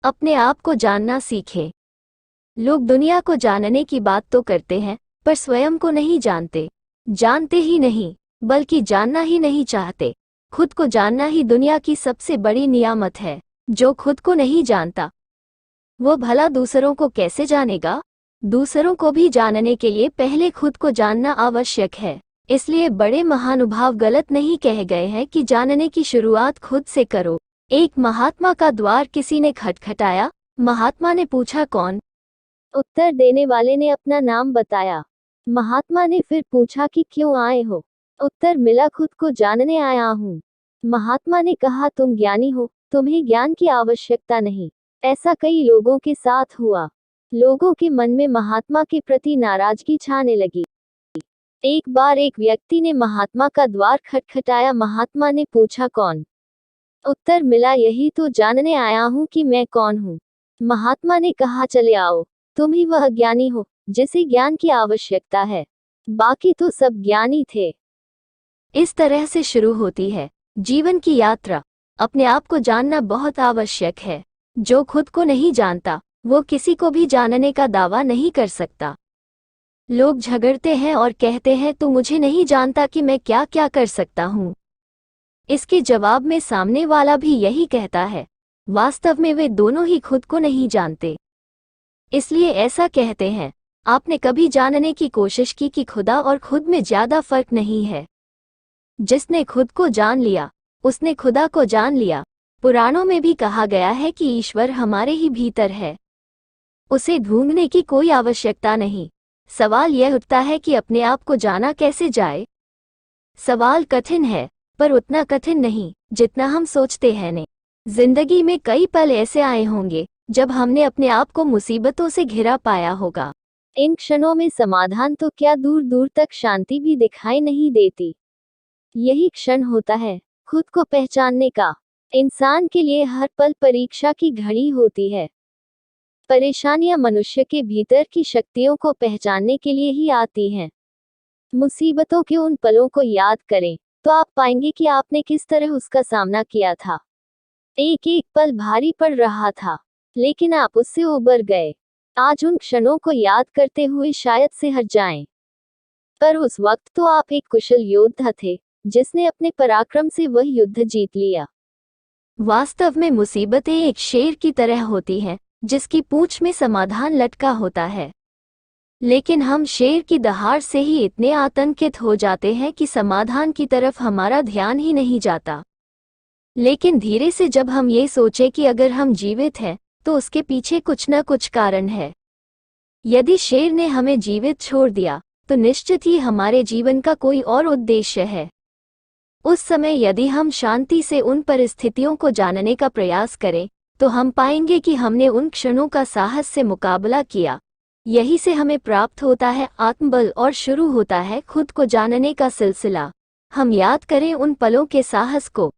अपने आप को जानना सीखें। लोग दुनिया को जानने की बात तो करते हैं, पर स्वयं को नहीं जानते। जानते ही नहीं, बल्कि जानना ही नहीं चाहते। खुद को जानना ही दुनिया की सबसे बड़ी नियामत है। जो खुद को नहीं जानता, वो भला दूसरों को कैसे जानेगा? दूसरों को भी जानने के लिए पहले खुद को जानना आवश्यक है। इसलिए बड़े महानुभाव गलत नहीं कह गए हैं कि जानने की शुरुआत खुद से करो। एक महात्मा का द्वार किसी ने खटखटाया। महात्मा ने पूछा, कौन? उत्तर देने वाले ने अपना नाम बताया। महात्मा ने फिर पूछा कि क्यों आए हो? उत्तर मिला, खुद को जानने आया हूँ। महात्मा ने कहा, तुम ज्ञानी हो, तुम्हें ज्ञान की आवश्यकता नहीं। ऐसा कई लोगों के साथ हुआ। लोगों के मन में महात्मा के प्रति नाराजगी छाने लगी। एक बार एक व्यक्ति ने महात्मा का द्वार खटखटाया। महात्मा ने पूछा, कौन? उत्तर मिला, यही तो जानने आया हूँ कि मैं कौन हूँ। महात्मा ने कहा, चले आओ, तुम ही वह ज्ञानी हो जिसे ज्ञान की आवश्यकता है। बाकी तो सब ज्ञानी थे। इस तरह से शुरू होती है जीवन की यात्रा। अपने आप को जानना बहुत आवश्यक है। जो खुद को नहीं जानता, वो किसी को भी जानने का दावा नहीं कर सकता। लोग झगड़ते हैं और कहते हैं, तू मुझे नहीं जानता कि मैं क्या क्या कर सकता हूँ। इसके जवाब में सामने वाला भी यही कहता है। वास्तव में वे दोनों ही खुद को नहीं जानते, इसलिए ऐसा कहते हैं। आपने कभी जानने की कोशिश की कि खुदा और खुद में ज्यादा फर्क नहीं है? जिसने खुद को जान लिया, उसने खुदा को जान लिया। पुराणों में भी कहा गया है कि ईश्वर हमारे ही भीतर है, उसे ढूंढने की कोई आवश्यकता नहीं। सवाल यह उठता है कि अपने आप को जाना कैसे जाए। सवाल कठिन है, पर उतना कठिन नहीं जितना हम सोचते हैं ने। जिंदगी में कई पल ऐसे आए होंगे जब हमने अपने आप को मुसीबतों से घिरा पाया होगा। इन क्षणों में समाधान तो क्या, दूर दूर तक शांति भी दिखाई नहीं देती। यही क्षण होता है खुद को पहचानने का। इंसान के लिए हर पल परीक्षा की घड़ी होती है। परेशानियां मनुष्य के भीतर की शक्तियों को पहचानने के लिए ही आती हैं। मुसीबतों के उन पलों को याद करें तो आप पाएंगे कि आपने किस तरह उसका सामना किया था। एक एक पल भारी पड़ रहा था, लेकिन आप उससे उबर गए। आज उन क्षणों को याद करते हुए शायद से हट जाएं, पर उस वक्त तो आप एक कुशल योद्धा थे जिसने अपने पराक्रम से वह युद्ध जीत लिया। वास्तव में मुसीबतें एक शेर की तरह होती हैं जिसकी पूंछ में समाधान लटका होता है, लेकिन हम शेर की दहाड़ से ही इतने आतंकित हो जाते हैं कि समाधान की तरफ हमारा ध्यान ही नहीं जाता। लेकिन धीरे से जब हम ये सोचे कि अगर हम जीवित हैं तो उसके पीछे कुछ न कुछ कारण है। यदि शेर ने हमें जीवित छोड़ दिया तो निश्चित ही हमारे जीवन का कोई और उद्देश्य है। उस समय यदि हम शांति से उन परिस्थितियों को जानने का प्रयास करें तो हम पाएंगे कि हमने उन क्षणों का साहस से मुकाबला किया। यही से हमें प्राप्त होता है आत्मबल और शुरू होता है खुद को जानने का सिलसिला। हम याद करें उन पलों के साहस को,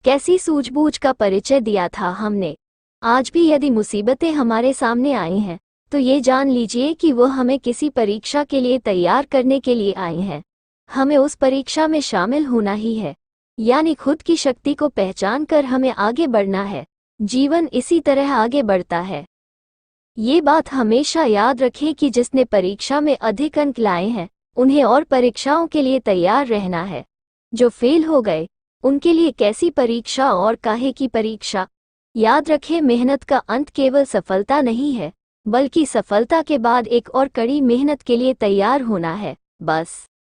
कैसी सूझबूझ का परिचय दिया था हमने। आज भी यदि मुसीबतें हमारे सामने आई हैं तो ये जान लीजिए कि वो हमें किसी परीक्षा के लिए तैयार करने के लिए आई हैं। हमें उस परीक्षा में शामिल होना ही है, यानी खुद की शक्ति को पहचान कर हमें आगे बढ़ना है। जीवन इसी तरह आगे बढ़ता है। ये बात हमेशा याद रखें कि जिसने परीक्षा में अधिक अंक लाए हैं उन्हें और परीक्षाओं के लिए तैयार रहना है। जो फेल हो गए उनके लिए कैसी परीक्षा और काहे की परीक्षा। याद रखें, मेहनत का अंत केवल सफलता नहीं है, बल्कि सफलता के बाद एक और कड़ी मेहनत के लिए तैयार होना है। बस।